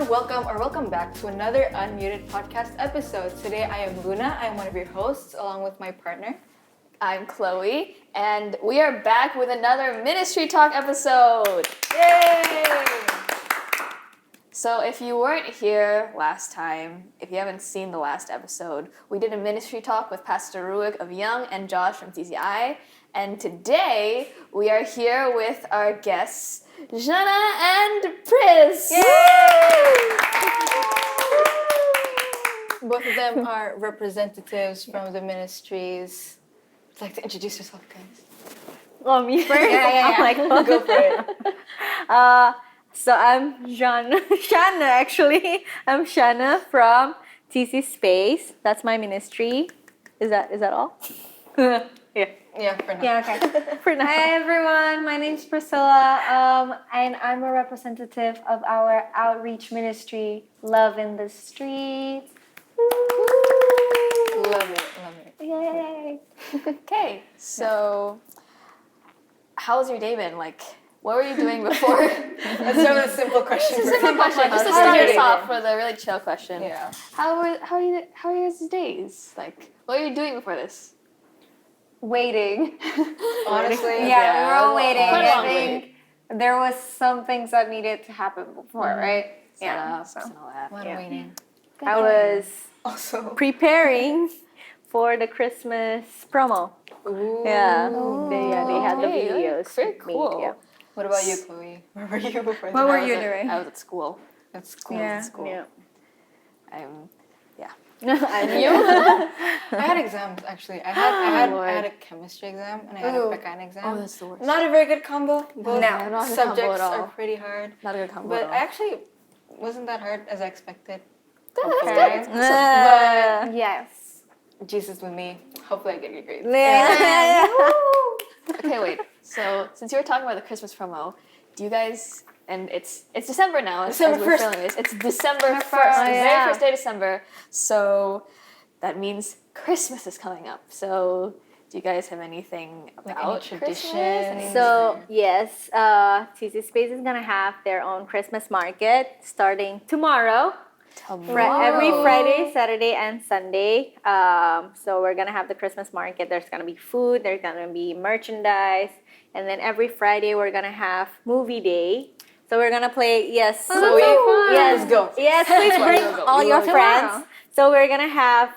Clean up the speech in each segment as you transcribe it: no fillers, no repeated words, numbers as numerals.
everyone, welcome back to another Unmuted podcast episode. Today I am Luna, I am one of your hosts along with my partner. I'm Chloe, and we are back with another Ministry Talk episode. Yay! So if you weren't here last time, if you haven't seen the last episode, we did a Ministry Talk with Pastor Ruik of Young and Josh from TCI, and today we are here with our guests, Jeanne and Pris. Yay! Both of them are representatives from the ministries. Would you like to introduce yourself, guys? Me first? Yeah. I'm like, Go for it. So I'm Shanna actually. I'm Shanna from TC Space. That's my ministry. Is that all? Yeah, for now. Yeah, okay. For now. Hi everyone, my name's Priscilla, and I'm a representative of our outreach ministry, Love in the Streets. Love it. Yay! Okay, so how's your day been? Like, what were you doing before? Let's start with a simple question. Just a simple question, just to How's start your us day off been? for the really chill question. Yeah. How are your guys' days? Like, what are you doing before this? Waiting. Honestly, Yeah, we're all waiting. Quite a I long think there was some things that needed to happen before, right? Setups So. and all that. a lot Yeah. of waiting. I was Also, preparing for the Christmas promo. ooh. Yeah. They had the Okay, videos. very made, cool. yeah. What about you, Chloe? Where were you before What were this? you doing? I was at school. That's cool. Yeah. That's cool. Yeah. And you? I had exams actually. I had a chemistry exam and I had a Ooh. Peccan exam. Oh, that's the worst. Not a very good combo. Both not a good combo subjects at all. are pretty hard. Not a good combo But at all. actually wasn't that hard as I expected. Okay. But Yes. Jesus with me. Hopefully I get good grades. Yeah. Okay, wait. So since you were talking about the Christmas promo, do you guys? And it's December now. December as we're 1st. filming this. It's December 1st, Oh, the yeah. very first day of December. So that means Christmas is coming up. So do you guys have anything Like about any Christmas? traditions? So yes, TC Space is gonna have their own Christmas market starting tomorrow. Every Friday, Saturday, and Sunday. So we're gonna have the Christmas market. There's gonna be food. There's gonna be merchandise, and then every Friday we're gonna have movie day. So we're gonna play. Yes. So we, Yes. let's go. Yes. Please bring go. all We your will go. friends. So we're gonna have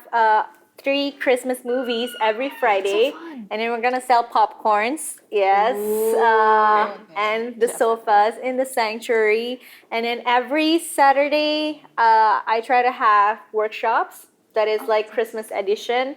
3 Christmas movies every Friday, fun. and then we're gonna sell popcorns. Yes. Okay. And the sofas in the sanctuary. And then every Saturday, I try to have workshops that is like Christmas edition,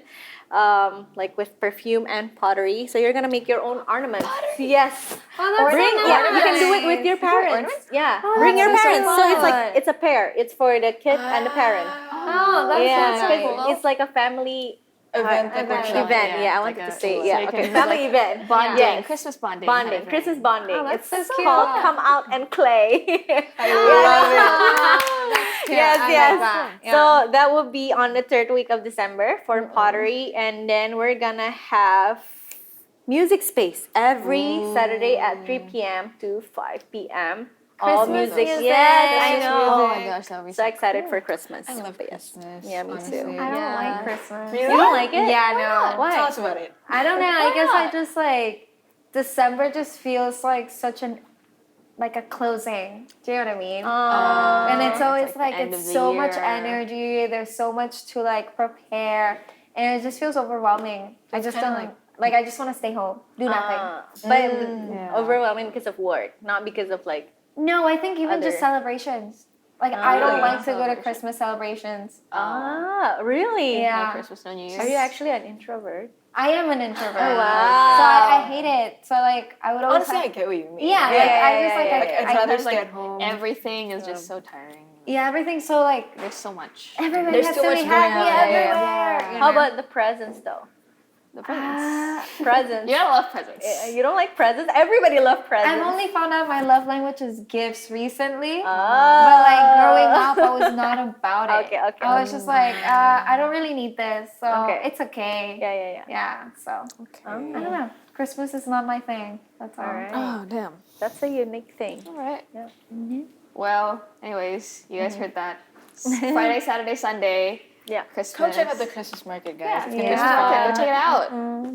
like with perfume and pottery. So you're gonna make your own ornaments. Yes. Oh, Bring, yeah, you can do it with your parents. ornaments? Yeah, Oh, bring your that's so parents. So it's like fun. it's a pair. It's for the kid and the parent. Oh, that's Yeah, so nice. cool. it's like a family Event like Event. workshop. event. yeah, Yeah, I like wanted to a- say. so Yeah, you okay, can, family like, event. Bonding, Yes. Christmas bonding. Bonding, kind of Christmas thing. bonding. Oh, that's It's so cute. called Come Out and Play. I love Yes, I yes. like that. Yeah. So that will be on the 3rd week of December for pottery, and then we're gonna have music space every Saturday at 3 p.m. to 5 p.m. All Christmas music. music. Yes, I Christmas know. Oh music. my gosh, that would be So so excited cool. for Christmas. I love But yes. Christmas. Yeah, me honestly. too. I don't Yeah. like Christmas. Really? You don't like it? Yeah, no. Why? Tell us about it. I don't know. I guess I just like December just feels like such a closing. Do you know what I mean? And it's always like the end it's of the so much year. energy. There's so much to like prepare, and it just feels overwhelming. I just kinda don't like. I just want to stay home, do nothing. But Yeah. overwhelming because of work, not because of like. No, I think even just Other- celebrations. Like I don't really? like to go to Celebration. Christmas celebrations. Really? Yeah. No Christmas, no New Year's. Are you actually an introvert? I am an introvert. Oh, So wow. I hate it. So like I would always Honestly, I have, get what you mean. yeah, Yeah, like yeah, I just yeah, like yeah, I, Like, I'd I rather have, stay like at home. Everything is just so tiring. yeah, everything's so like There's so much. everybody There's has too to much be going happy on, yeah, yeah. everywhere. you How know? about the presents though? The presents. Presents. You don't love presents. You don't like presents? Everybody loves presents. I've only found out my love language is gifts recently. Oh. But like growing up, I was not about it. Okay, okay. I was just like, I don't really need this, so Okay. it's okay. Yeah, yeah, yeah. Yeah, so Okay. I don't know. Christmas is not my thing. That's all. All right. Oh, damn. That's a unique thing. All right. Yeah. Well, anyways, you guys heard that. Friday, Saturday, Sunday. Yeah. Christmas. Come check out the Christmas market, guys. Yeah, It's gonna Christmas market. Go check it out.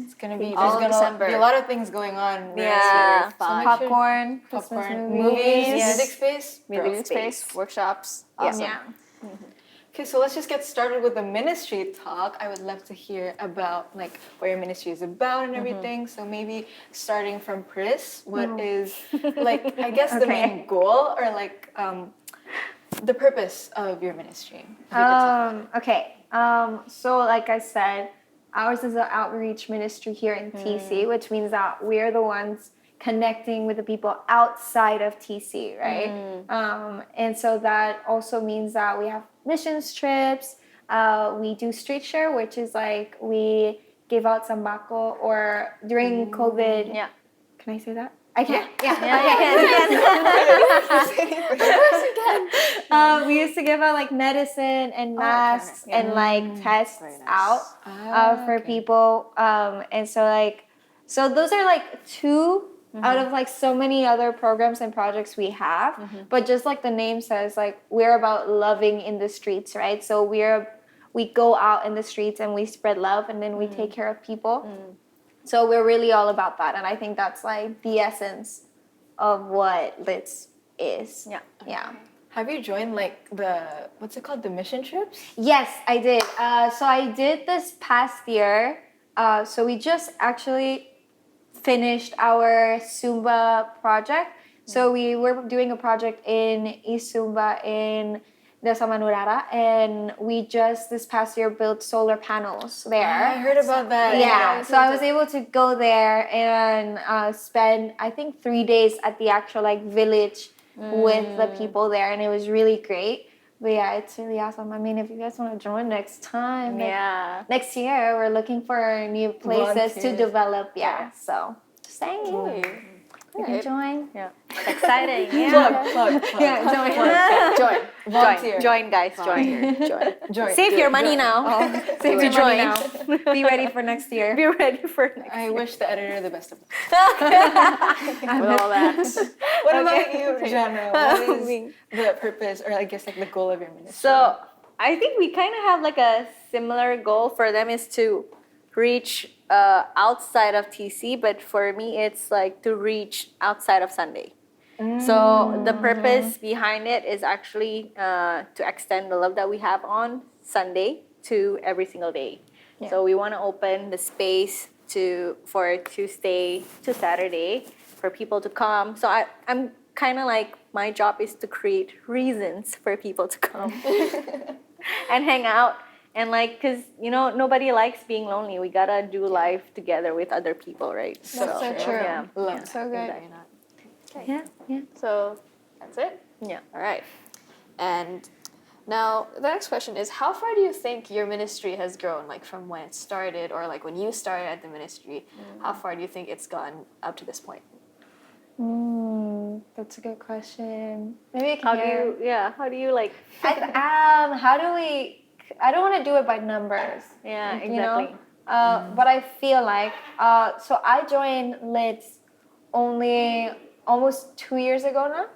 It's gonna be All there's of gonna December. be a lot of things going on. Yeah. So make sure- Popcorn, Christmas popcorn, movies. music space. Music space, workshops. Awesome. Yeah. Okay, so let's just get started with the ministry talk. I would love to hear about like what your ministry is about and everything. So maybe starting from Pris, what is like I guess the main goal or like the purpose of your ministry? If you could tell. Okay. So like I said, ours is an outreach ministry here in TC, which means that we're the ones connecting with the people outside of TC, right? And so that also means that we have missions trips. We do street share, which is like we give out sambako, or during COVID. Yeah. Can I say that? I can. Yeah. We used to give out like medicine and masks and like tests out for people. And so like, so those are like two out of like so many other programs and projects we have. But just like the name says, like we're about loving in the streets, right? So we go out in the streets and we spread love, and then we take care of people. So we're really all about that, and I think that's like the essence of what LITS is. Yeah. Have you joined like the what's it called, the mission trips? Yes, I did. So I did this past year. So we just actually finished our Zumba project. So we were doing a project in Zumba in Desa Manurara, and we just this past year built solar panels there. I heard about that. Yeah, so I was able to go there and spend I think 3 days at the actual like village with the people there, and it was really great. But yeah, it's really awesome. I mean, if you guys want to join next time, like, next year we're looking for new places to develop. Yeah, so just saying, you can join. Yeah. Exciting. Plug. Join. Volunteer. Join, guys. Join. Join. Save your money now. Save your join. money now. Be ready for next year. Be ready for next. I wish the editor the best of luck. With all that. What about you, Jeanne? What is the purpose, or I guess like the goal of your ministry? So I think we kind of have like a similar goal. For them is to reach outside of TC, but for me it's like to reach outside of Sunday. So the purpose behind it is actually to extend the love that we have on Sunday to every single day. So we want to open the space for Tuesday to Saturday for people to come. So I'm kind of like, my job is to create reasons for people to come and hang out. And like, cause you know, nobody likes being lonely. We gotta do life together with other people, right? That's so true. Yeah. Love So good. Okay. Yeah. So that's it? Yeah. All right. And now the next question is, how far do you think your ministry has grown, like from when it started, or like when you started at the ministry? How far do you think it's gone up to this point? That's a good question. Maybe I can How do you like? how do we? I don't want to do it by numbers. Yeah, you know? exactly. But I feel like so I joined LITS only almost 2 years ago now.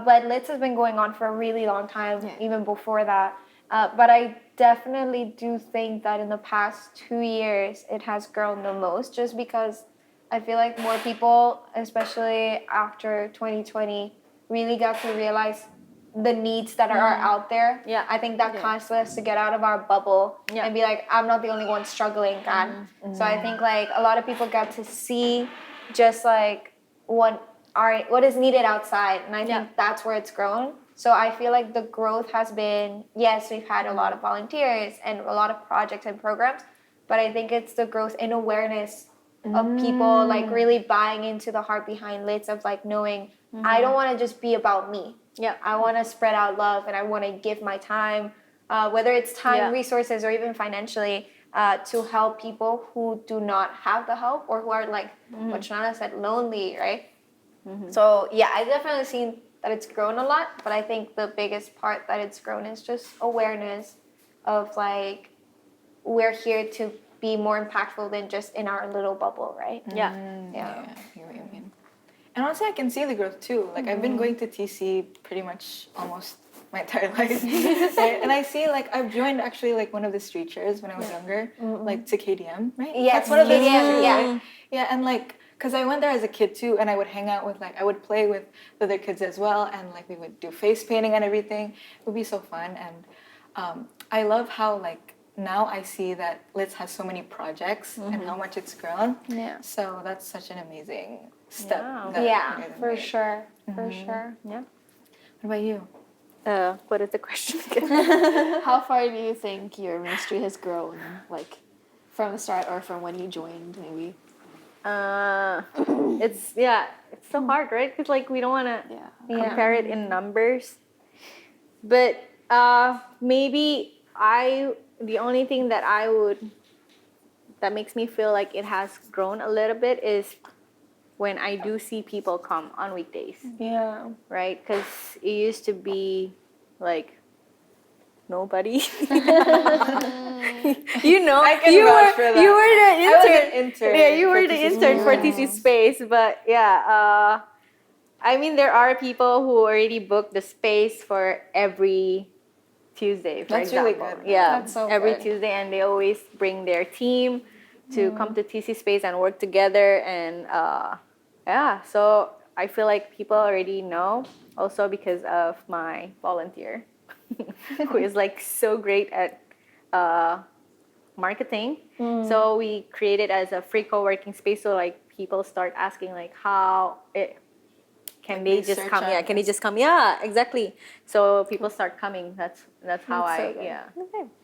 But LITS has been going on for a really long time, even before that. But I definitely do think that in the past 2 years it has grown the most, just because I feel like more people, especially after 2020, really got to realize the needs that are out there. Yeah. I think that caused us to get out of our bubble and be like, I'm not the only one struggling, God. So I think like a lot of people got to see just like what is needed outside, and I think that's where it's grown. So I feel like the growth has been, yes, we've had a lot of volunteers and a lot of projects and programs, but I think it's the growth in awareness of people like really buying into the heart behind LITS, of like knowing I don't want to just be about me. Yeah. I want to spread out love, and I want to give my time, whether it's time, resources, or even financially, to help people who do not have the help, or who are like what Shanana said, lonely, right? So yeah, I've definitely seen that it's grown a lot, but I think the biggest part that it's grown is just awareness of like we're here to be more impactful than just in our little bubble, right? Yeah. I hear what you mean. And honestly, I can see the growth too. Like I've been going to TC pretty much almost my entire life, right? And I see like I've joined actually like one of the street chairs when I was younger, like to KDM, right? Yes, That's one of the KDM, street, yeah. right? Yeah, and like because I went there as a kid too, and I would hang out with like I would play with the other kids as well, and like we would do face painting and everything. It would be so fun, and I love how like now I see that LITS has so many projects and how much it's grown. Yeah. So that's such an amazing step. Yeah. that you Yeah, guys have for made. sure. For sure. Yeah. What about you? What is the question again? How far do you think your ministry has grown, like from the start or from when you joined, maybe? It's so hard, right? Because like we don't want to Yeah. compare it in numbers, but maybe the only thing that makes me feel like it has grown a little bit is when I do see people come on weekdays, Yeah. right? Because it used to be like nobody. I can vouch for that. You were the I was intern. an intern. Yeah, you for were the TC intern for Space. TC Space, but yeah, I mean there are people who already booked the space for every Tuesday, for That's really example. good. Yeah, That's so every good. Tuesday, and they always bring their team to come to TC Space and work together, and yeah, so I feel like people already know, also because of my volunteer, who is like so great at marketing. So we created as a free co-working space, so like people start asking like how it can Like they they just search come? on Yeah, can they just come? Yeah, exactly. So people start coming. That's how That's so I good. yeah.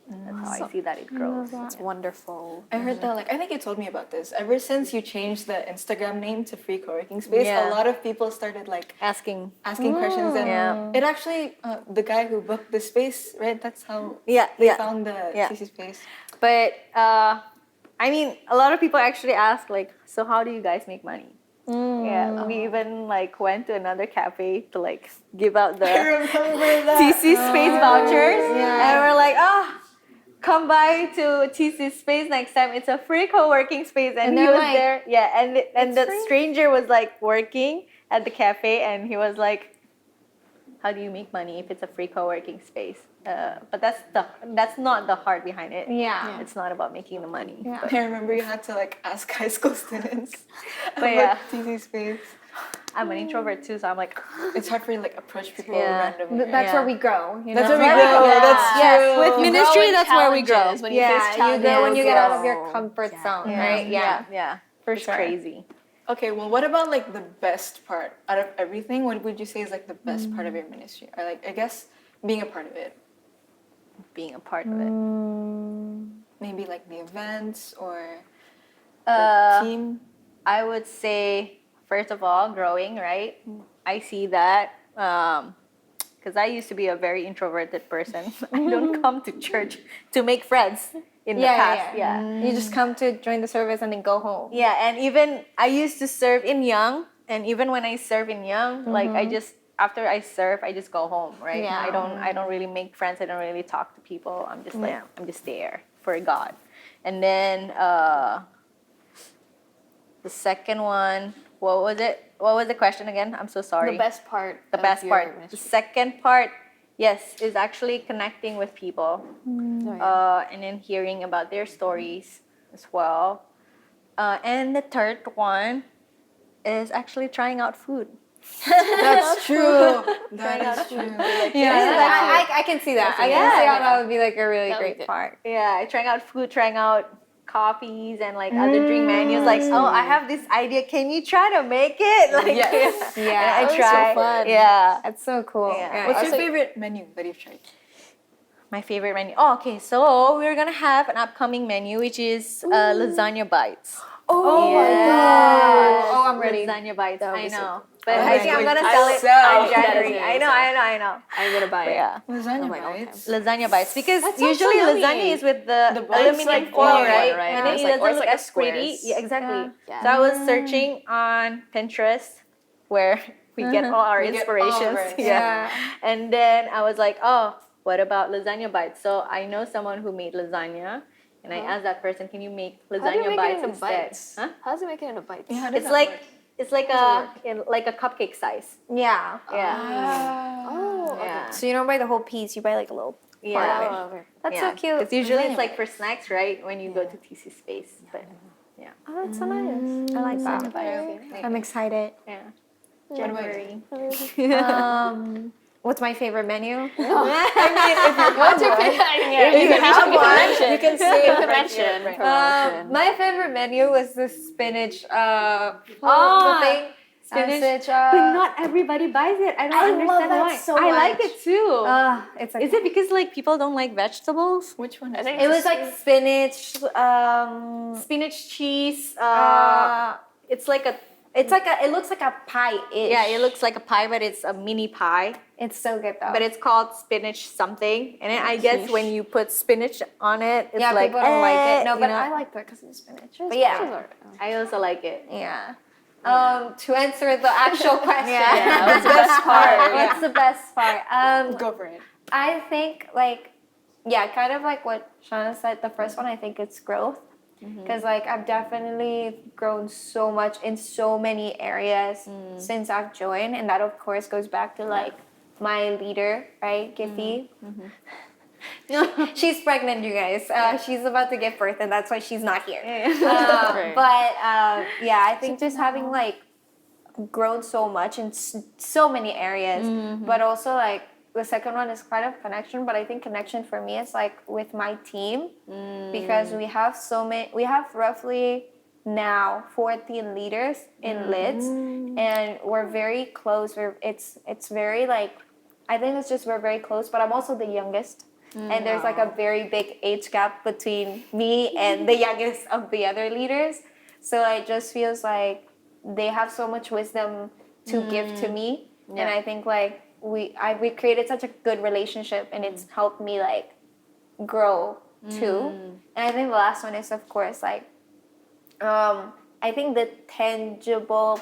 That's how I see that it grows. It's wonderful. I heard that, like, I think you told me about this. Ever since you changed the Instagram name to Free Co-working Space, Yeah. a lot of people started, like, Asking. asking questions. And Yeah. it actually, the guy who booked the space, right? That's how Yeah, they yeah. found the Yeah. TC Space. But I mean, a lot of people actually ask like, so how do you guys make money? Yeah, we even like went to another cafe to like give out I the remember that. TC Space vouchers, Yeah. and we're like, come by to TC Space next time. It's a free co-working space, and And he they're was like, there. Yeah, and the free? stranger was like working at the cafe, and he was like, how do you make money if it's a free co-working space? But that's not the heart behind it. Yeah. It's not about making the money. Yeah. I remember you had to, like, ask high school students But about yeah. TC Space. I'm an introvert too, so I'm like, It's hard for you to, like, approach people Yeah. randomly. That's Yeah. where we grow. You That's know? where we grow. Yeah. That's true. Yes, with You ministry, grow in that's where we grow. challenges, when you face Yeah, you grow when you get out of your challenges. comfort zone, Yeah. right? Yeah. Yeah. For It's sure. crazy. Okay, well, what about, like, the best part out of everything? What would you say is, like, the best part of your ministry? Or, like, I guess being a part of it. Being a part of it. Maybe, like, the events or Uh, the team. I would say, first of all, growing, right? I see that because I used to be a very introverted person. I don't come to church to make friends in the past. Yeah. You just come to join the service and then go home. Yeah, and even I used to serve in young, and even when I serve in young, like I just after I serve, I just go home, right? Yeah. I don't really make friends. I don't really talk to people. I'm just like I'm just there for God. And then the second one, what was it? What was the question again? I'm so sorry. The best part. The of best your part. The ministry. second part, yes, is actually connecting with people. Oh, yeah. And then hearing about their stories as well. And the third one is actually trying out food. That's true. That out is true. Yeah, I can see that. I can see how that would be like a really That would be great good. part. Yeah, trying out food, trying out coffees and like other drink menus. Like, oh, I have this idea. Can you try to make it? Like, Yes. and Yeah, I that was so try. fun. Yeah. that's so cool. Yeah. What's your Also- favorite menu that you've tried? My favorite menu. Oh, okay. So we're gonna have an upcoming menu, which is lasagna bites. Oh my Yes. god! Oh, I'm ready. Lasagna bites. That would I be so know. cool. But Oh I my think I'm God. gonna I sell it sell. in January. That is I know. really I know. I'm gonna buy But it. yeah. Lasagna Oh my God, bites. Lasagna bites because That sounds usually so yummy. lasagna is with the The bites, aluminum like foil, foil, right? right? And Yeah. then It's it like- or doesn't it's look like as a pretty. squares. Yeah, exactly. Yeah. So I was searching on Pinterest where we get all our We get all of inspirations. ours. Yeah. And then I was like, oh, what about lasagna bites? So I know someone who made lasagna, and I asked that person, can you make How do you lasagna make it bites into instead? bites? Huh? How does it make it into bites? Yeah, how does It's that like work? It's like a cupcake size. Yeah. Yeah. Oh, okay. Yeah. So you don't buy the whole piece, you buy like a little part Yeah. of it. Oh, okay. That's so cute. Because usually it's like for snacks, right? When you go to TC Space. But yeah. Oh, that's so nice. I like that. Okay. I'm excited. Yeah. What about January. What's my favorite menu? What's your favorite? Yeah, If you have one, you can say it you right can here, mention. My favorite menu was the spinach. Oh, the thing. spinach. Spinach. But not everybody buys it. I don't I understand love that why. so I like much. it too. It's like Is it because like people don't like vegetables? Which one I is think it? it was like spinach. Spinach cheese. It's like a. It looks like a pie. Yeah, it looks like a pie, but it's a mini pie. It's so good though. But it's called spinach something. And then I guess when you put spinach on it, it's yeah, like people don't like it. No, you but know? I like that because of the spinach. But yeah, I also like it. yeah. To answer the actual question, Yeah, what's the best part? What's the best part? Go for it. I think like, yeah, kind of like what Shauna said. The first one, I think it's growth, because like I've definitely grown so much in so many areas since I've joined, and that of course goes back to like my leader, right, Giffy. She's pregnant, you guys. She's about to give birth, and that's why she's not here. Right. But yeah, I think just having like grown so much in so many areas, but also like the second one is kind of connection. But I think connection for me is like with my team because we have so many. We have roughly now 14 leaders in LITS, and we're very close. It's very like I think it's just we're very close. But I'm also the youngest. And there's like a very big age gap between me and the youngest of the other leaders. So it just feels like they have so much wisdom to give to me. And I think like we created such a good relationship, and it's helped me like grow too. And I think the last one is of course like I think the tangible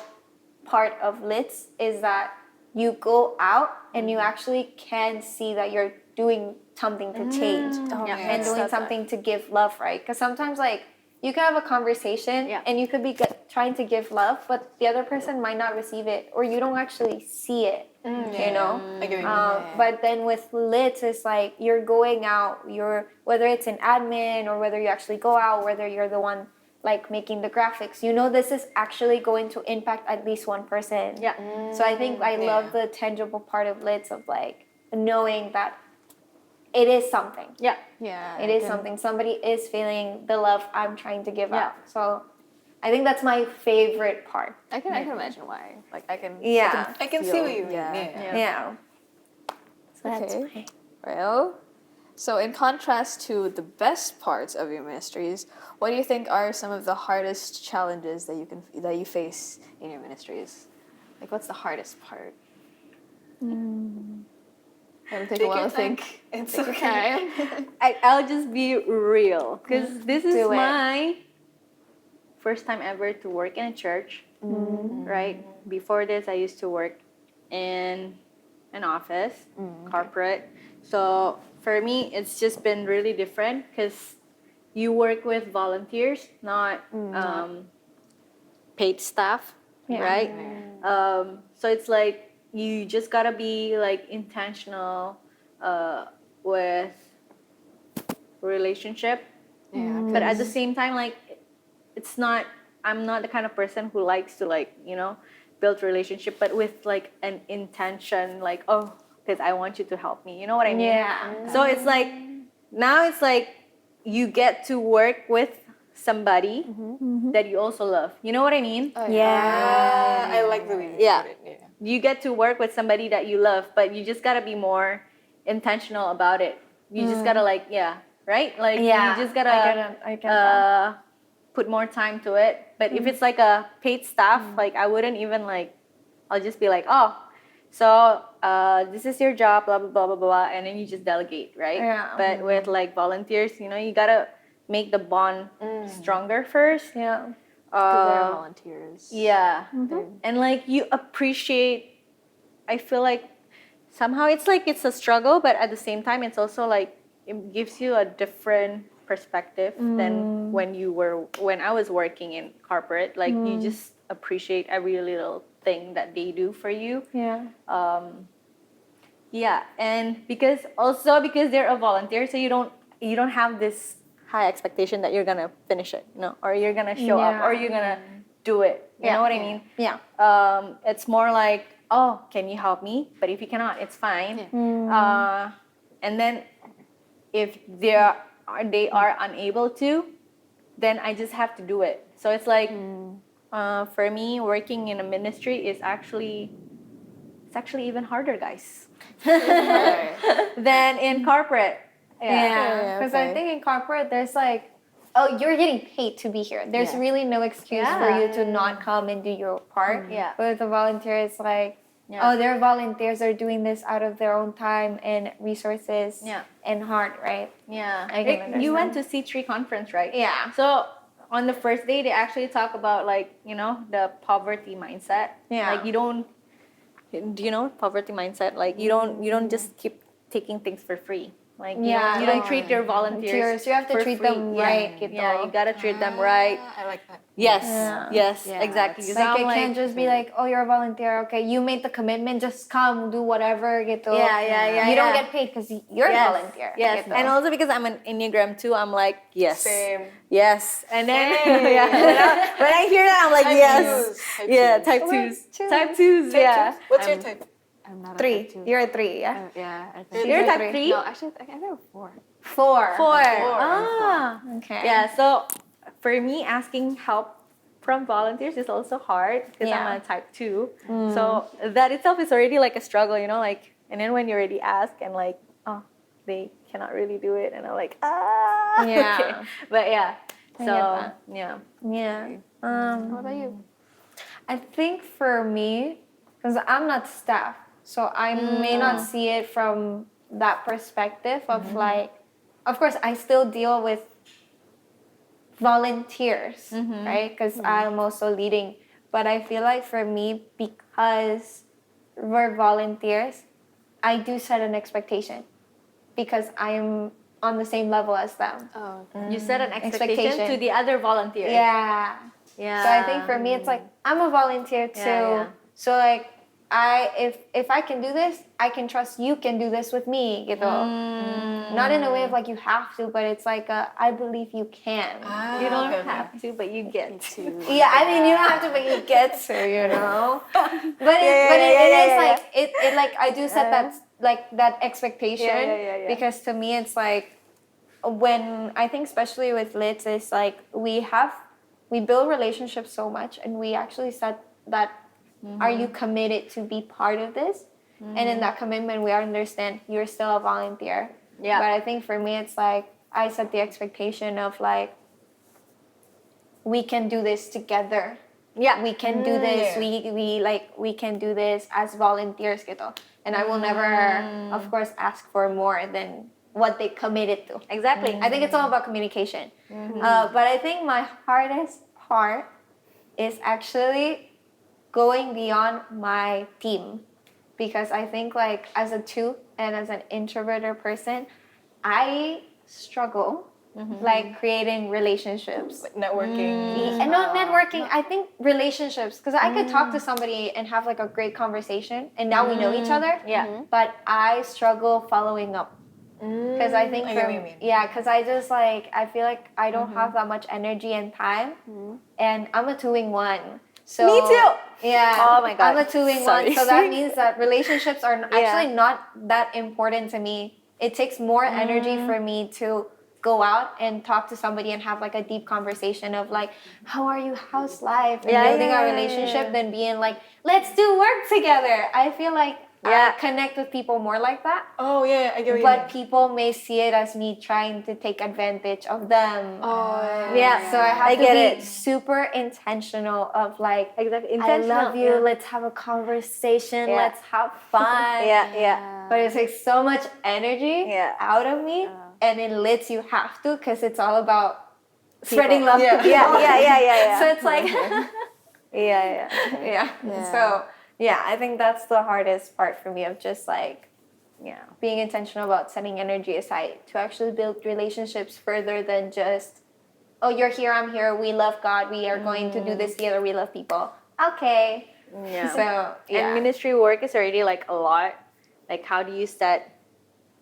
part of LITS is that you go out and you actually can see that you're doing something to change and doing something to give love, right? Because sometimes like you can have a conversation and you could be trying to give love, but the other person might not receive it, or you don't actually see it, you know? I get what you mean. But then with LITS, it's like you're going out, whether it's an admin or whether you actually go out, whether you're the one like making the graphics, you know this is actually going to impact at least one person. Yeah. So I think I love the tangible part of LITS of like knowing that it is something. Yeah. Yeah. It is something. Somebody is feeling the love I'm trying to give out. So I think that's my favorite part. I can imagine why. Like I can. Yeah. I can see feel- what you mean. yeah. Yeah. So that's Okay. Well, so in contrast to the best parts of your ministries, what do you think are some of the hardest challenges that you face in your ministries? Like, what's the hardest part? I'll take a while to think. It's Take your okay. time. I'll just be real, because this is Do it. my first time ever to work in a church, right? Before this, I used to work in an office, corporate. So for me, it's just been really different because you work with volunteers, not paid staff, right? So it's like you just gotta be like intentional with relationship, but at the same time, like I'm not the kind of person who likes to like build relationship, but with like an intention, like because I want you to help me, you know what I mean? Yeah. So it's like now it's like you get to work with somebody that you also love, you know what I mean? Yeah. I like the way you Yeah. put it. Yeah. You get to work with somebody that you love, but you just gotta be more intentional about it. You just gotta like right? Like you just gotta I get that. put more time to it. But if it's like a paid staff, like I wouldn't even like, I'll just be like, so this is your job, blah blah blah blah blah, and then you just delegate, right? Yeah. But with like volunteers, you gotta make the bond stronger first. Yeah. Because they're volunteers. Yeah. And like you appreciate, I feel like somehow it's like it's a struggle, but at the same time it's also like it gives you a different perspective than when I was working in corporate. Like you just appreciate every little thing that they do for you. Yeah. Yeah, and because they're a volunteer, so you don't have this high expectation that you're gonna finish it, or you're gonna show up, or you're gonna do it. You know what I mean? Yeah. It's more like, oh, can you help me? But if you cannot, it's fine. And then if they are unable to, then I just have to do it. So it's like, for me, working in a ministry is actually even harder, guys, than in corporate. Yeah. Because I think in corporate, there's like, oh, you're getting paid to be here. There's really no excuse for you to not come and do your part. Yeah. But with the volunteer, it's like, oh, their volunteers are doing this out of their own time and resources and heart, right? Yeah. I can understand. You went to C3 conference, right? Yeah. So on the first day, they actually talk about like, the poverty mindset. Yeah. Like do you know poverty mindset? Like you don't just keep taking things for free. Like you don't treat your volunteers. You have to for treat free. them right. Yeah, you gotta treat them right. I like that. Yes, Yeah, exactly. that's- Because Like, it can't just be like, oh, you're a volunteer. Okay, you made the commitment. Just come, do whatever. Gitu. Yeah. You don't get paid because you're a volunteer. Yes, Gitu. and also because I'm an Enneagram too, I'm like, yes. Same. Yes. And then Same. when I hear that, I'm like, Type yes. twos. Yeah, type twos. Yeah. What's your type? I'm not a 3. type two. You're a 3, yeah? Yeah. I think You're Type type three? 3? No, actually, I think I'm 4. 4. 4. Ah. Okay. Yeah, so for me, asking help from volunteers is also hard because I'm a type 2. So that itself is already like a struggle, like, and then when you already ask and like, oh, they cannot really do it, and I'm like, Yeah. okay. But yeah, I so get yeah. Yeah. What about you? I think for me, because I'm not staff, so I may not see it from that perspective of like, of course, I still deal with volunteers, right? Because I'm also leading. But I feel like for me, because we're volunteers, I do set an expectation because I'm on the same level as them. Oh, You set an expectation Expectation. to the other volunteers. Yeah. Yeah. So I think for me, it's like I'm a volunteer too. Yeah. So like if I can do this, I can trust you can do this with me. Gitu. Not in a way of like you have to, but it's like I believe you can. You don't have to, but you get to. Yeah, I mean you don't have to, but you get to, But it is like it like I do set that expectation because to me it's like when I think especially with LITS it's like we build relationships so much and we actually set that are you committed to be part of this? And in that commitment we understand you're still a volunteer. Yeah. But I think for me it's like I set the expectation of like we can do this together. Yeah. We can do this. We can do this as volunteers gitu. And I will never of course ask for more than what they committed to. Exactly. I think it's all about communication. But I think my hardest part is actually going beyond my team because I think like as a 2 and as an introverted person, I struggle like creating relationships. Networking. And not networking, I think relationships because I could talk to somebody and have like a great conversation and now we know each other. Yeah. But I struggle following up. Because I think I get what you mean. because I just like I feel like I don't have that much energy and time, and I'm a 2-in-1. So Me too. Yeah. Oh my God. I'm a 2-in-1, Sorry. so that means that relationships are actually not that important to me. It takes more energy for me to go out and talk to somebody and have like a deep conversation of like, how are you? How's life? And building a relationship than being like, let's do work together. I feel like I connect with people more like that. Oh yeah, I get what you But mean. people may see it as me trying to take advantage of them. Yeah. So I have I to get be it. super intentional of like, Exactly. I love you, Yeah. let's have a conversation, Yeah. let's have fun. Yeah. But it takes so much energy out of me. And in LITS, you have to because it's all about spreading love to people. Yeah. So it's like, yeah. yeah. So yeah, I think that's the hardest part for me of just like, being intentional about setting energy aside to actually build relationships further than just, oh, you're here, I'm here. We love God. We are going to do this together. We love people. Okay. Yeah. So yeah. And ministry work is already like a lot. Like, how do you set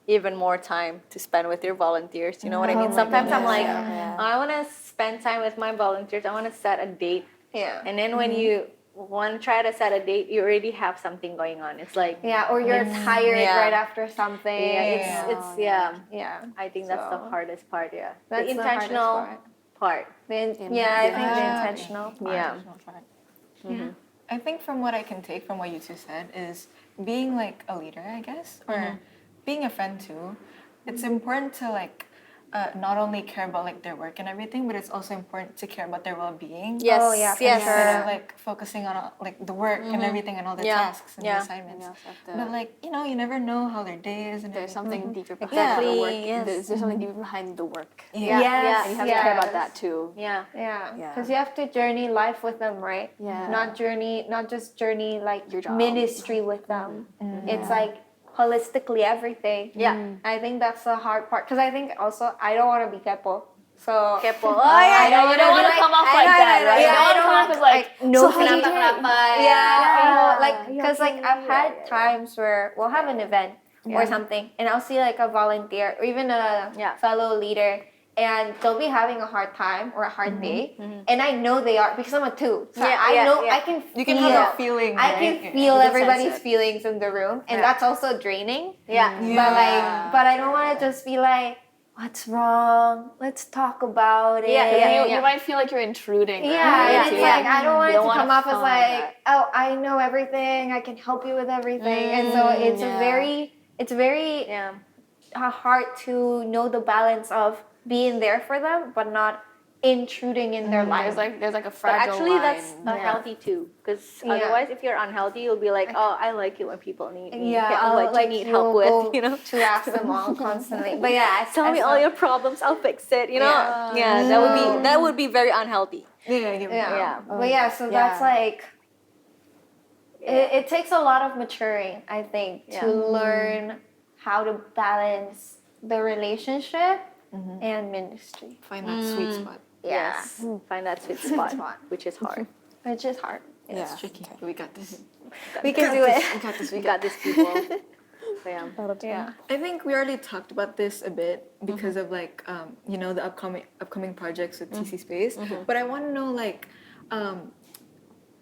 even more time to spend with your volunteers? You know what I mean? my Sometimes I'm goodness. like, Yeah. I want to spend time with my volunteers. I want to set a date. Yeah. And then when you want to try to set a date, you already have something going on. It's like, Yeah, or you're tired Yeah. right after something. yeah, it's yeah. Yeah. I think that's the So- hardest part. Yeah, That's the the hardest intentional part. part. Yeah, I think the Yeah. intentional. Yeah. Yeah. I think from what I can take from what you two said is being like a leader, I guess, or being a friend too. It's important to like not only care about like their work and everything, but it's also important to care about their well-being. Yes. Oh, yeah, for yes. sure. Instead of like focusing on like the work and everything and all the Yeah. tasks and Yeah. the assignments. Yeah, so But like you never know how their day is and there's something deeper behind Exactly, the work. yes. There's something deeper behind the work. Yeah. Yes, And you have to care about yes. that too. Yeah. Yeah, Yeah. because you have to journey life with them, right? Yeah. Not just journey like Your job. ministry with them. It's Yeah. like holistically everything. Yeah. I think that's the hard part because I think also I don't want to be kepo. So Kepo. Oh, I don't you don't wanna want be to come off I like know, that, I know, right? yeah, You don't want to come off as like, no, so how do you kenapa, do it? kenapa? Yeah. Yeah, like Yeah. because like I've had times where we'll have an event or something, and I'll see like a volunteer or even a Yeah. fellow leader, and they'll be having a hard time or a hard day, and I know they are because I'm a two. So Yeah, I yeah, know yeah. I can You can feel, have a feeling. I right? can Yeah. feel You can everybody's sense it. feelings in the room, and Yeah. that's also draining. Yeah. But I don't want to just be like, what's wrong? Let's talk about it. Yeah, yeah, You might feel like you're intruding. Yeah, right? and it's Yeah. like I don't want You it don't to wanna come off as come off like, oh, I know everything. I can help you with everything, and so it's very Yeah. hard to know the balance of being there for them, but not intruding in their life. There's like a But fragile actually, line. that's Yeah. healthy too. Because Yeah. otherwise, if you're unhealthy, you'll be like, oh, I like it when people need me. I'll, what like, you need you'll help with, go you know? to ask them all constantly. But yeah, Tell me all your problems, I'll fix it. You know? Yeah. Yeah, that would be very unhealthy. Yeah. Yeah. But yeah, so that's Yeah. like it takes a lot of maturing, I think, to learn how to balance the relationship and ministry. Find that sweet spot. Yeah. Yes. Find that sweet spot, which is hard. Which is hard. Yeah. It's tricky. But we got this. We can do it. We got this. We got this, people. So, yeah. Yeah. I think we already talked about this a bit because of like the upcoming projects with TC Space. But I want to know like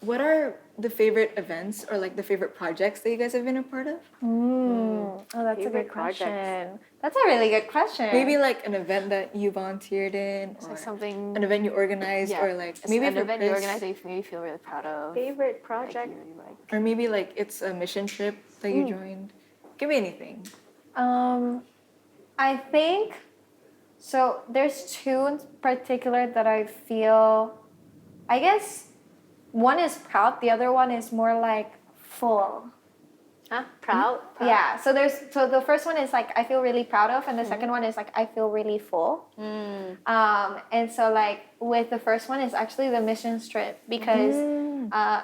what are the favorite events or like the favorite projects that you guys have been a part of? Oh, that's a Favorite good projects. question. That's a really good question. Maybe like an event that you volunteered in, or Like something. an event you organized, or like maybe an for event you Chris, organize that you maybe feel really proud of. Favorite Like, project? you really like. or maybe like it's a mission trip that you joined. Give me anything. I think so. There's two in particular that I feel. I guess one is proud. The other one is more like full. Huh? Proud? Yeah. So the first one is like I feel really proud of, and the second one is like I feel really full. And so like with the first one is actually the missions trip because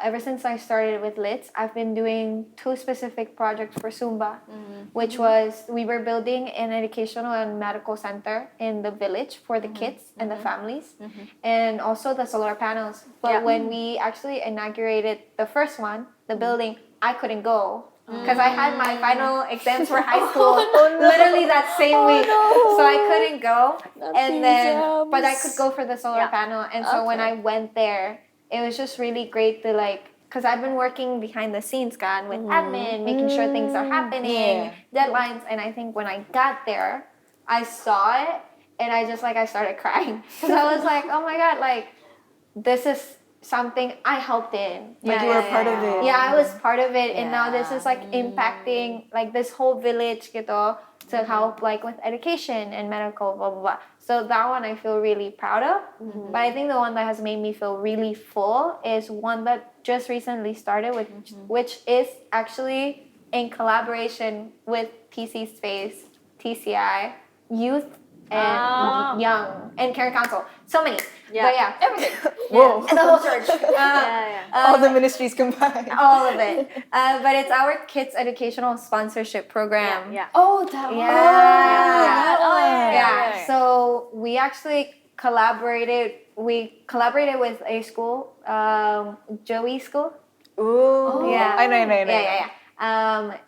ever since I started with LITS, I've been doing two specific projects for Zumba, which was we were building an educational and medical center in the village for the kids and the families, and also the solar panels. But when we actually inaugurated the first one, the building, I couldn't go. Because I had my final exams for high school literally that same week, so I couldn't go. And then, but I could go for the solar panel. And so when I went there, it was just really great to like, because I've been working behind the scenes, God, with admin, making sure things are happening, deadlines. And I think when I got there, I saw it, and I started crying because I was like, oh my God, like this is something I helped in. Like you were part of it. Yeah, I was part of it, and now this is like impacting like this whole village, gitu, to help like with education and medical, blah blah blah. So that one I feel really proud of. But I think the one that has made me feel really full is one that just recently started, which is actually in collaboration with TC Space, TCI, Youth and Young, and Care Council. So many. But yeah, everything. Whoa. And the whole church. All the ministries combined. All of it. But it's our kids' educational sponsorship program. Yeah. Oh, that one. Yeah. that one. Yeah. So we actually collaborated with a school, Joey School. Ooh. Yeah. I know. Yeah.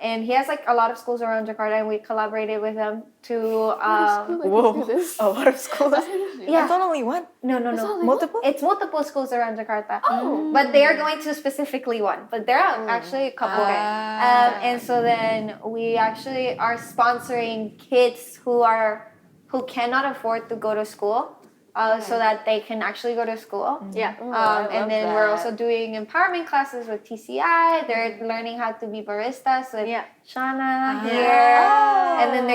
And he has like a lot of schools around Jakarta, and we collaborated with them to. Whoa. A lot of schools. Yeah. I thought only one. No. Multiple? It's multiple schools around Jakarta. Oh. But they are going to specifically one. But there are actually a couple. And so then we actually are sponsoring kids who cannot afford to go to school. So that they can actually go to school. Yeah. And then we're also doing empowerment classes with TCI. They're learning how to be baristas with Shauna here. And then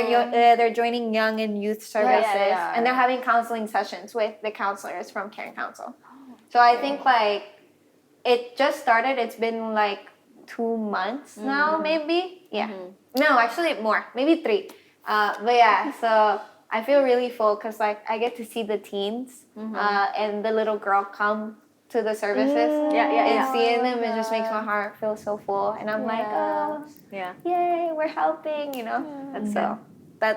they're joining young and youth services. And they're having counseling sessions with the counselors from Caring Council. So I think like it just started. It's been like 2 months now, maybe. Yeah. No, actually more. Maybe 3. But yeah, so I feel really full because like I get to see the teens and the little girl come to the services. And seeing them, it just makes my heart feel so full. And I'm like, oh, yay, we're helping, And so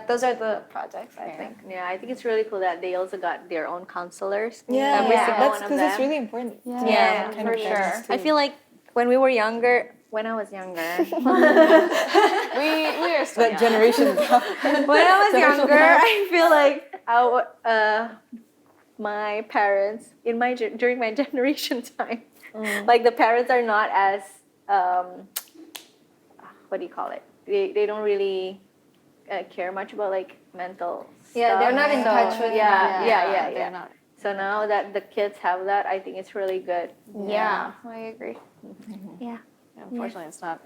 those are the projects, I think. Yeah, I think it's really cool that they also got their own counselors. Yeah, Every single that's one of because it's them. really important. Yeah, Kind for of sure. guidance, too. I feel like when we were younger, when I was younger, We are still That young. generation gap. when I was younger, I feel like my parents during my generation time, like the parents are not as what do you call it? They don't really care much about like mental Yeah, stuff. they're not in touch with that. They're not. So now that the kids have that, I think it's really good. Yeah, I agree. Yeah. Unfortunately, it's not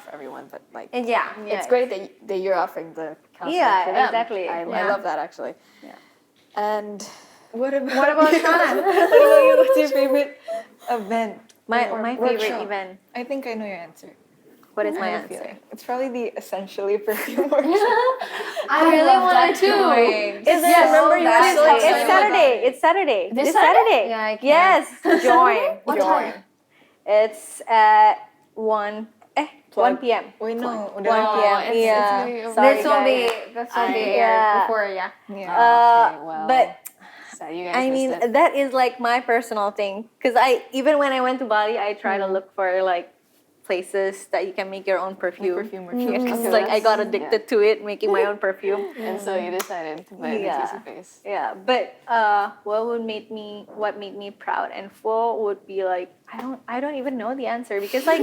for everyone, but like And yeah. it's great that you're offering the counseling Yeah, for them. exactly. I Yeah. love that actually. Yeah. And What about Shauna? What about you? What's your favorite event? My or favorite workshop? event. I think I know your answer. What is I my have a answer? feeling. It's probably the Essentially Perfume workshop. I really love want that to too. Remember you that's were so it's excited Saturday. It's Saturday. This Saturday. Yeah, I can. Yes. Join. What Join. time? It's at 1 p.m. Wait, no. 1 p.m. it's Yeah. gonna be over. Sorry, This will be guys. aired Yeah. before, yeah. Yeah. Okay, well, But so you guys I mean, missed it. that is like my personal thing. Because even when I went to Bali, I try to look for like places that you can make your own perfume. Perfume workshop. Because Okay, like I got that's- addicted to it, making my own perfume. And so you decided to put it in the TC face. Yeah, but what made me proud and full would be like I don't even know the answer because like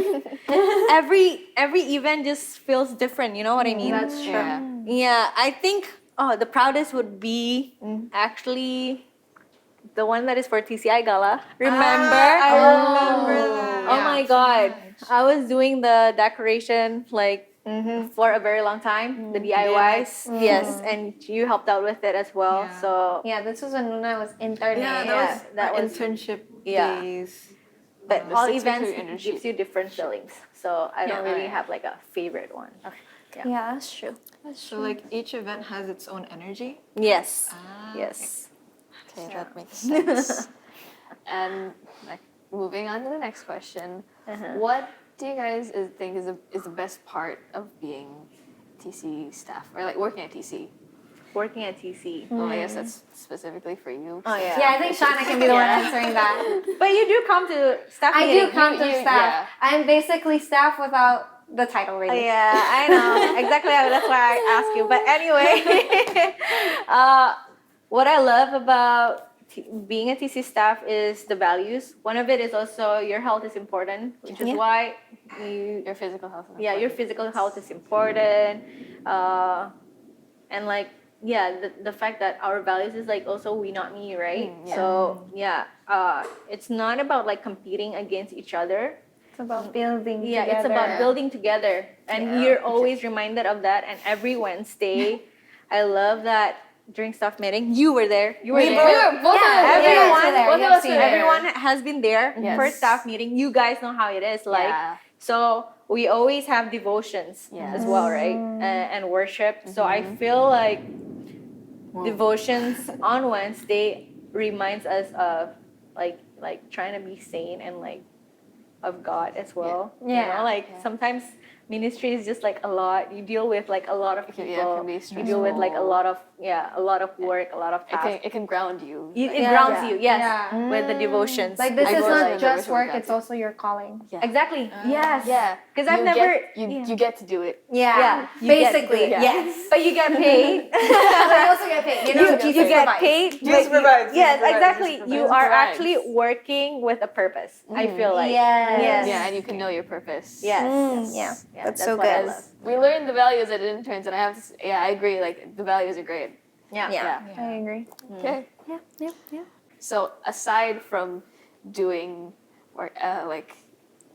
every event just feels different. You know what I mean? That's true. Yeah. Yeah, I think the proudest would be actually the one that is for TCI Gala. Remember? I remember that. Oh my God, I was doing the decoration like for a very long time, the DIYs. Yes, and you helped out with it as well. Yeah. So, Yeah, this was when Luna was interning. Yeah, that was was- internship yeah. days. but The all 6 weeks events of internship. gives you different feelings. So I don't Yeah. really Yeah. have like a favorite one. Yeah, that's true. So like each event has its own energy. Yes. Ah, Yes. Okay, that makes sense. And like, moving on to the next question, what do you guys think is the best part of being TC staff or like working at TC? Working at TC. Well, I guess that's specifically for you. Oh yeah. Yeah, I think Shauna can be the one answering that. But you do come to staff I meeting. do come to you- staff. yeah. I'm basically staff without the title, really. Yeah, I know. Exactly. That's why I asked you. But anyway, what I love about being a TC staff is the values. One of it is also your health is important, which is why Your physical health. is your important. physical health is important. And like, the fact that our values is like also we not me, right? yeah. So it's not about like competing against each other. It's about building Yeah, together. it's about building together. And you're always reminded of that. And every Wednesday, I love that during staff meeting, you were there. You were there. We were both Yeah, of us. everyone, there. both You of have us seen were it. there. Everyone has been there Yes. for staff meeting. You guys know how it is like. Yeah. So we always have devotions as well, right? And worship. So I feel like devotions on Wednesday reminds us of like trying to be sane and like of God as well. You Yeah. know, like sometimes ministry is just like a lot. You deal with like a lot of people. Yeah, it can be You deal with like a stressful. lot of work, a lot of tasks. It can ground you. It grounds Yeah. you, yes, Yeah. with the devotions. Like this I is go not like just devotional work; practice. it's also your calling. Yeah. Exactly. Yes. Yeah. Because I've You never. you get to do it. Yeah. Yeah, you get to do Basically, it. yes. But you get paid. But you also get paid. You know, you get paid. Jesus but provides, Yes, Jesus provides, exactly. Jesus You provides. are Jesus actually working with a purpose. I feel like. Yes. Yeah, and you can know your purpose. Yes. Yeah. Yeah, That's so what I good. love. We learned the values at interns, and I have to. Yeah, I agree. Like the values are great. Yeah. Yeah. Yeah. I agree. Okay. Yeah. So aside from doing work,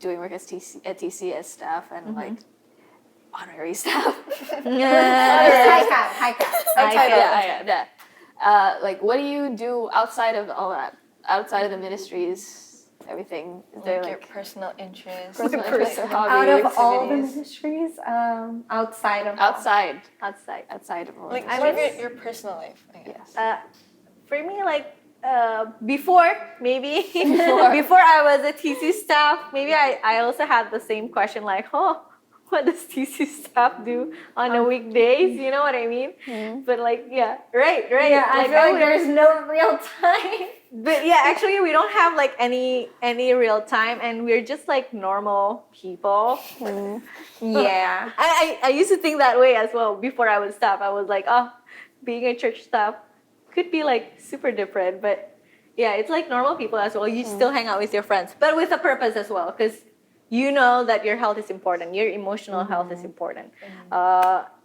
doing work as TCS staff and like honorary staff. High cap. Like, what do you do outside of all that? Outside of the ministries, everything. Is there Like your like personal interests. personal interests or hobbies? Out of all the activities. ministries, outside of outside Outside. of all Like this. more of your personal life, I guess. Yes. For me, like before maybe before I was a TC staff, maybe I also had the same question like, oh, what does TC staff do on the weekdays? You know what I mean? But like, yeah, right. Yeah, I Like, feel like there's no real time. but yeah, actually, we don't have like any real time, and we're just like normal people. Yeah. I used to think that way as well before I was staff. I was like, oh, being a church staff could be like super different, but yeah, it's like normal people as well. You still hang out with your friends, but with a purpose as well, because you know that your health is important, your emotional health is important,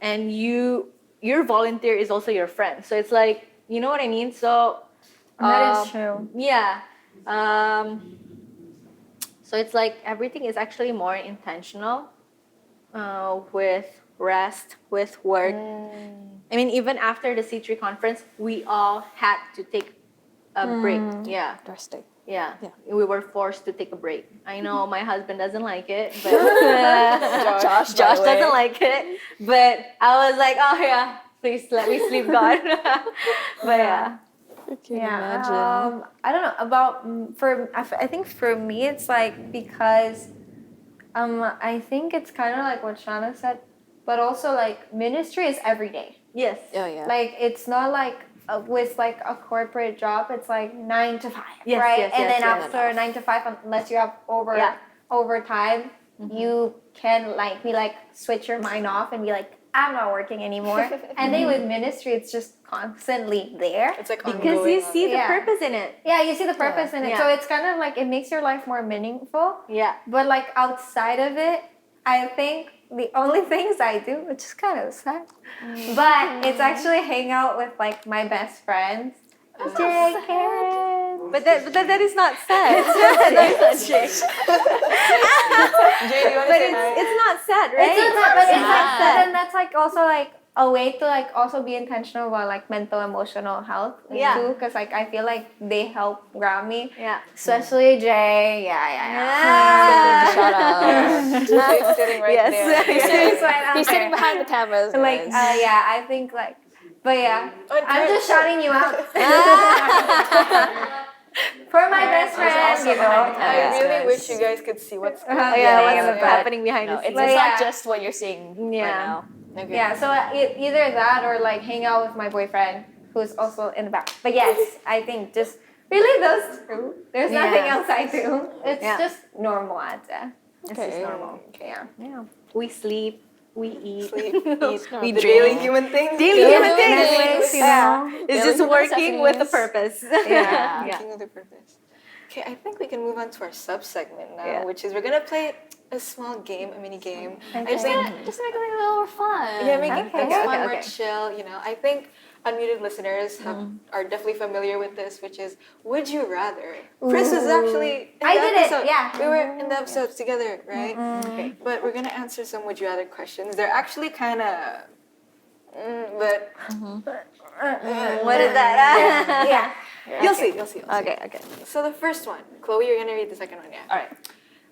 and your volunteer is also your friend. So it's like, you know what I mean. So That is true. yeah. So it's like everything is actually more intentional with rest, with work. I mean, even after the C3 conference, we all had to take a break. Yeah. Thursday. Yeah. We were forced to take a break. I know my husband doesn't like it, but Josh, Josh doesn't like it. But I was like, oh yeah, please let me sleep, God. But yeah. Yeah. I don't know about I think for me it's like because I think it's kind of like what Shana said, but also like ministry is every day. Yes. Oh yeah. Like it's not like with like a corporate job, it's like 9 to 5, Yes, right? yes, and yes, then yes. after 9 to 5, unless you have overtime, you can like be like switch your mind off and be like, I'm not working anymore. And then with ministry, it's just constantly there. It's like Because ongoing. you see the Yeah. purpose in it. Yeah, you see the purpose in it. Yeah. So it's kind of like it makes your life more meaningful. Yeah. But like outside of it, I think the only things I do, which is kind of sad, but it's actually hang out with like my best friends. Jay, Karen. But that is not sad. Jay, do you want to But say hi? it's not sad, right? It's not, but it's like, sad. but then that's like also like a way to like also be intentional about like mental emotional health Yeah. too, because like I feel like they help ground me, Yeah. especially Jay. Yeah. Shout out. Jay's sitting right Yes. there. He's right out He's there. sitting behind the cameras. Like guys. yeah, I think like, but yeah, I'm just shouting you out for my best friend. You know, I Yes, really guys. wish you guys could see what's going on. Yeah, what's what's happening behind No, the it's scenes. not Yeah. just what you're seeing Yeah. right now. Okay. yeah. So either that or like hang out with my boyfriend, who's also in the back. But yes, I think just really those two. There's nothing Yeah. else I do. It's Yeah. just normal, I'd say. It's just Okay. normal. Yeah. Yeah. We sleep, we eat, Sleep, eat, we the drink. daily human things. Daily Yeah, human things. things, you Yeah. know. It's Daily just human working with a necessities. purpose. Yeah. Yeah. Working with a purpose. Okay, I think we can move on to our sub-segment now, Yeah. which is we're gonna play a small game, a mini game. I Just think, to make it a little more fun. yeah, making Okay, things okay, fun, okay, more okay. chill. You know, I think unmuted listeners are definitely familiar with this, which is Would You Rather. Chris was actually in I the did it, episode. yeah. We were in the episodes together, right? Okay. But we're gonna answer some Would You Rather questions. They're actually kind of, but What is that? Yeah. you'll see. You'll see. Okay, okay. So the first one, Chloe, you're gonna read the second one, yeah. All right.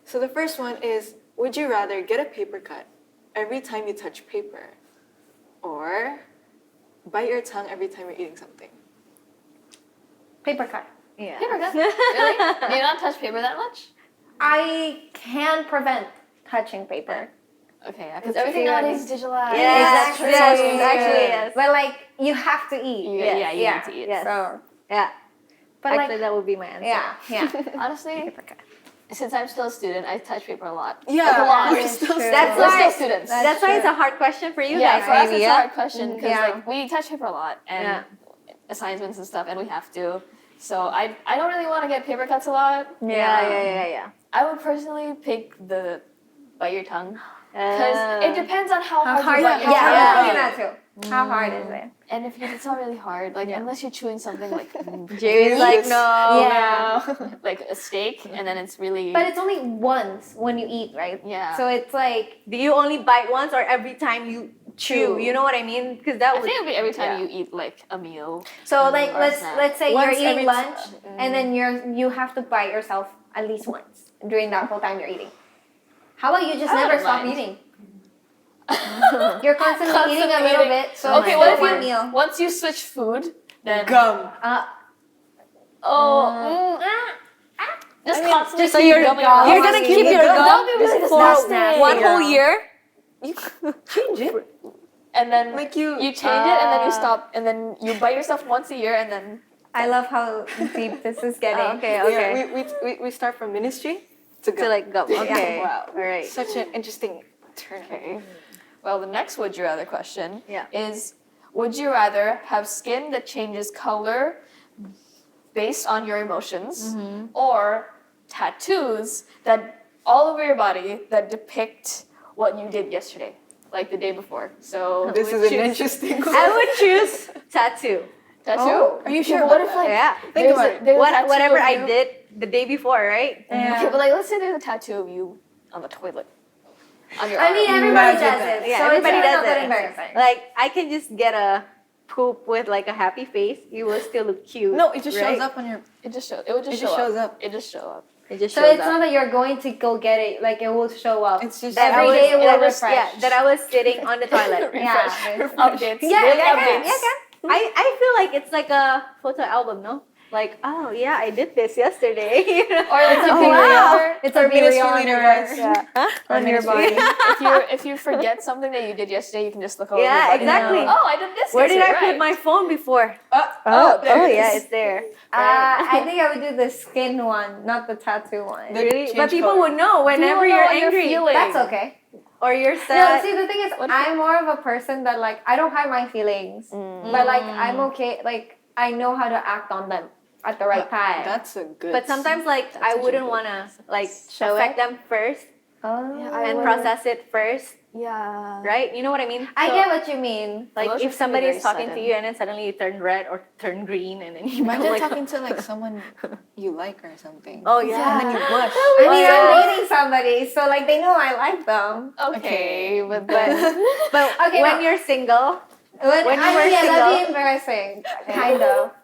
So the first one is, would you rather get a paper cut every time you touch paper, or bite your tongue every time you're eating something? Paper cut. Yeah. Paper cut. Really? Do you not touch paper that much? I can prevent touching paper. Okay, because everything nowadays is digitalized. Yes, It's yes, so actually, weird. yes. But like you have to eat. Yeah, you need to eat. Yes. So Yeah. but Actually, like that would be my answer. yeah. Honestly, since I'm still a student, I touch paper a lot. Yeah, Like a lot. we're still That's We're why. still students. That's why it's a hard question for you Yeah, guys. for us maybe, it's a yeah? hard question because Yeah. like we touch paper a lot and Yeah. assignments and stuff, and we have to. So I don't really want to get paper cuts a lot. Yeah. I would personally pick the bite your tongue because it depends on how hard hard you bite your yeah, tongue. yeah. I'm thinking that too. How hard is it? And if it's not really hard, like unless you're chewing something like Jerry's like, no. Yeah. like a steak, and then it's really But it's only once when you eat, right? Yeah. So it's like Do you only bite once or every time you chew? You know what I mean? Because that I would. think it'd be every time you eat like a meal. so like Or snack. let's say Once you're every eating lunch and then you have to bite yourself at least once during that whole time you're eating. How about you just I never wouldn't stop mind. eating? You're constantly eating a little bit. So Okay, it's what still if one meal? once you switch food, then Gum. just constantly So you're gumming you're around. gonna keep your That gum would be really for disgusting. one whole year? Change it. And then Like you. change it, and then you stop, and then you bite yourself once a year, and then I love how deep this is getting. Okay. Yeah, we start from ministry to gum. To like gum. Okay. Wow. All right. Such an interesting turn. okay. Well, the next would you rather question Yeah. is: would you rather have skin that changes color based on your emotions, or tattoos that all over your body that depict what you did yesterday, like the day before? So This is an interesting one. I would choose tattoo. tattoo. Are you sure? What if like Yeah. Think about it. there's a tattoo Whatever of I you- did the day before, right? Okay, but like let's say there's a tattoo of you on the toilet. On your I mean, arm. everybody Imagine does that. it. Yeah, so everybody it's really does not that it. embarrassing. Like I can just get a poop with like a happy face. You will still look cute. No, it just right? shows up on your. It just shows. It would just It show just shows up. up. It just show up. It just So shows it's up. not that you're going to go get it, like it will show up. It's just Every I was- day it will that was- refresh. Yeah, that I was sitting on the toilet. Yeah. Updates. Yeah, Daily yeah, updates. yeah, I feel like it's like a photo album, no? Like, oh yeah, I did this yesterday. Or like you Oh, pick wow. your- It's Our a be ministry on leader, your guys. yeah. Huh? on your body. if you forget something that you did yesterday, you can just look over. Yeah, your body and exactly. go, oh, I did this. Where did I yesterday, put right. my phone before? there it yeah, is. it's there. I think I would do the skin one, not the tattoo one. The- Really? change But people color. would know whenever People know you're what you're angry feeling. That's okay. or you're No, sad. see the thing is, What if I'm more of a person that like I don't hide my feelings, but like I'm okay. Like I know how to act on them at the right time. That's a good. But sometimes, like, I actually wouldn't good. wanna like Show affect it? them first Yeah, I and would- process it first, Yeah. right? You know what I mean? I So, get what you mean. like Emotions if can be somebody very is talking to sudden. you and then suddenly you turn red or turn green and then you go imagine like, talking to like someone you like or something. oh yeah, And then you blush. I mean, yeah. I'm dating somebody, so like they know I like them. Okay, but then but Okay, when no. you're single, When When you I were mean, yeah, that'd single. be embarrassing, kind of.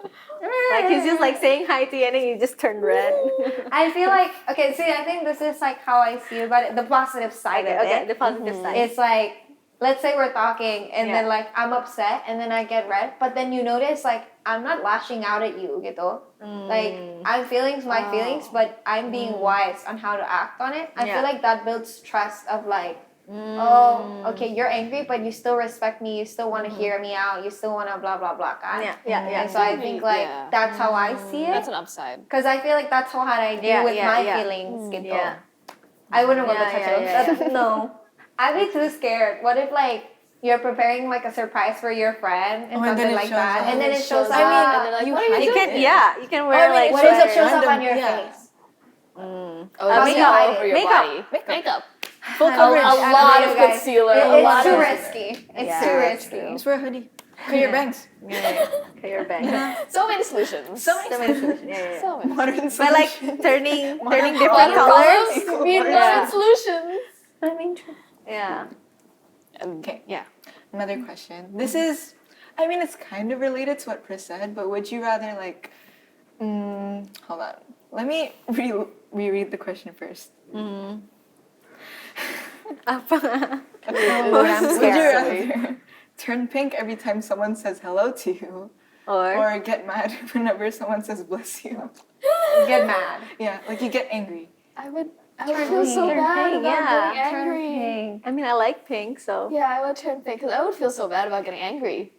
like he's just like saying hi to you and then you just turn red. I feel like okay. See, I think this is like how I see about it. The positive side of Okay, it. the positive side. It's like, let's say we're talking and then Yeah. like I'm upset and then I get red, but then you notice like I'm not lashing out at you, gitu. Like I'm feeling my feelings, but I'm being wise on how to act on it. I Yeah. feel like that builds trust of like, oh, okay, you're angry, but you still respect me. You still want to hear me out. You still want to blah blah blah. Kan? Yeah. And so I think like Yeah. that's how I see it. that's an upside. Because I feel like that's how I do Yeah, with yeah, my yeah. feelings, gitu. Yeah. I wouldn't want Yeah, the yeah, tattoo. yeah, That's- No. I'd be too scared. What if like you're preparing like a surprise for your friend and Oh, and then something it like shows that, up. and then it shows up? I mean, and then like, you what are you You doing? can you can wear I mean, like what if it sweater. shows up on Random- your yeah. face? Oh, makeup. makeup all over your Makeup. body. Makeup. Full I coverage. A don't lot know, of guys. concealer. A It's lot too of risky. It's Yeah, too that's risky. true. Just wear a hoodie. Cover your bangs. Okay, your bang. So many solutions. So many So many solutions. Yeah, yeah. So many. modern But like solutions. turning Modern different colors. Mean Yeah. modern solutions. I mean, Yeah. Okay. Yeah. Another question. This is, I mean, it's kind of related to what Pris said, but would you rather like, hold on. Let me reread the question first. Would you rather turn pink every time someone says hello to you, or get mad whenever someone says bless you? get mad. Yeah, like you get angry. I would I would feel so Turn bad pink, about yeah. getting Turn angry. pink. I mean, I like pink, so. Yeah, I would turn pink because I would feel so bad about getting angry.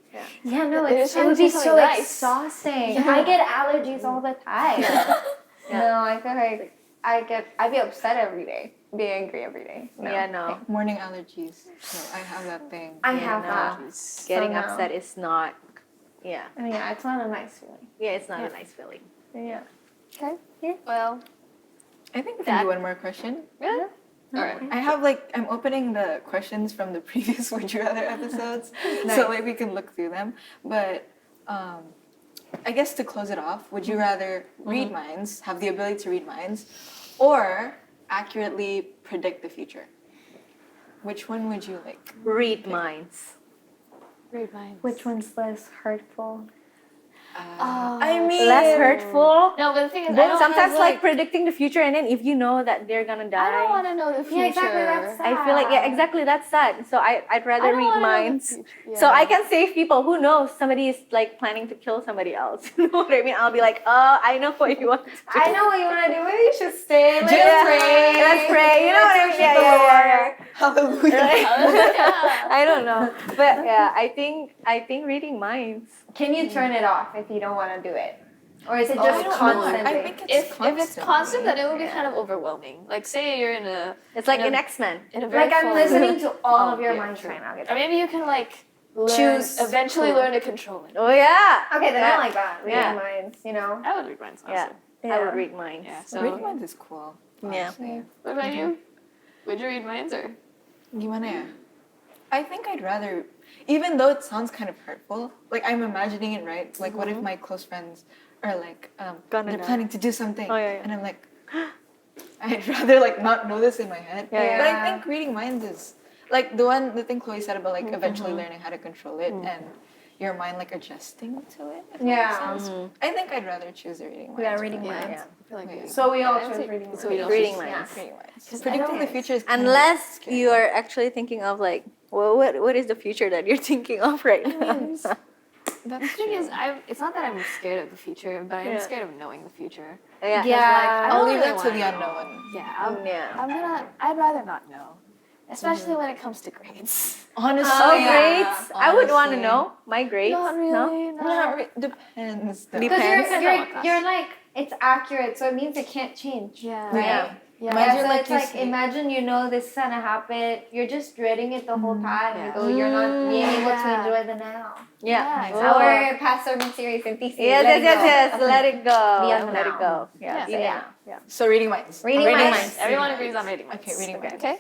Yeah, no, They're it trying would to be do so something nice. exhausting. Yeah. I get allergies all the time. Yeah. No, I feel like I'd be upset every day, be angry every day. No. Yeah, no. Morning allergies. So I have that thing. I Yeah, have no. that. Getting no. upset is not. Yeah. I mean, yeah, it's not a nice feeling. Yeah, it's not a nice feeling. Yeah. Okay. Well, I think we can do one more question. yeah. All right. I have I'm opening the questions from the previous Would You Rather episodes, so we can look through them. But I guess to close it off, would you rather read minds, have the ability to read minds, or accurately predict the future? Which one would you like? Read minds. Read minds. Which one's less hurtful? I mean, Less hurtful. No, but the thing is, I But don't sometimes have, like predicting the future, and then if you know that they're gonna die. I don't want to know the future. Yeah, exactly. That's sad. I feel like exactly that's sad. So I'd rather I don't read wanna know the minds. future. So Yeah. I can save people. Who knows? Somebody is like planning to kill somebody else. You know what I mean? I'll be like, I know what you want to do. I know what you want to do. Maybe you should stay. Let's Yeah. pray. Let's pray. You know what I mean? Yeah. hallelujah. Yeah. I don't know, but yeah, I think reading minds. Can you turn it off if you don't want to do it? Or is it I just don't know. constant? I think it's If it's constant, then it would be Yeah. kind of overwhelming. Like, say you're in a It's like in in a, X-Men. in a very Like I'm full- listening to all of your yeah, minds true. right now. Or maybe you can like Choose- eventually learn to control it. Oh yeah. Okay, then Yeah. I like that. Reading Yeah. minds, you know? I would read minds. Yeah. Honestly. I would read minds. Yeah. So, Reading minds is cool. Yeah. honestly. what about you? Would you read minds or? Gimana ya? I think I'd rather, even though it sounds kind of hurtful, like I'm imagining it right. Like, what if my close friends are like, Gonna they're die. planning to do something, Oh, yeah. and I'm like, I'd rather like not know this in my head. Yeah, But yeah. I think reading minds is like the thing Chloe said about like eventually learning how to control it and your mind like adjusting to it. if that Yeah. makes sense. I think I'd rather choose the reading minds. Yeah, reading one. minds. I feel like Yeah. So we all I chose think- reading minds. so we all Reading choose- minds. Reading minds. 'Cause I Predicting the don't- future is kind of Unless scary. you are actually thinking of like, well, what is the future that you're thinking of right now? That's The thing is, true. it's not that I'm scared of the future, but I'm Yeah. scared of knowing the future. Yeah. Like, I I'll don't leave really that to the wanna know. unknown. Yeah, I'd rather not know, especially when it comes to grades. Honestly, Oh, yeah. grades. I would want to Honestly. know my grades. Not really. No? Not depends. Though. Depends. Because you're like, it's accurate, so it means it can't change. Yeah. Right? Yeah. Yeah. Imagine, so like, it's you like, see- imagine you know this is gonna happen. You're just dreading it the whole time. Yeah. So you're not being able to Yeah. enjoy the now. Yeah. Yeah, Oh. Our past sermon series in TC. Yes, let yes, it yes, go. yes. Let it go. Beyond Let now. it go. Yeah. Yeah. Be So, yeah. now. Yeah. So reading minds. Reading Reading minds. minds. Everyone agrees on reading minds. Okay, reading minds. Okay.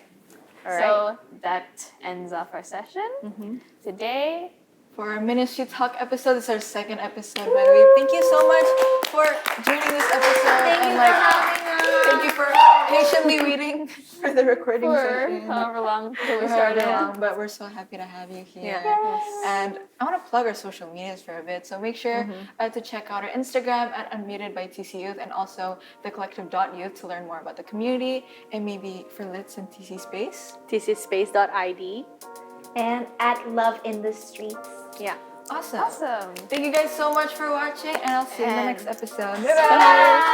All right. So that ends off our session. Today, For our Ministry Talk episode, this is our second episode, by the way. Thank you so much for joining this episode. Thank you for patiently waiting for the recording for session. however long till we However started. long, but we're so happy to have you here. Yeah. And I want to plug our social medias for a bit. So make sure to check out our Instagram at Unmuted by TC Youth and also thecollective.youth to learn more about the community and maybe for LITS and TC Space. tcspace.id. And at Love in the Streets. Yeah. Awesome. Awesome. Thank you guys so much for watching, and I'll see you in the And- next episode. Bye.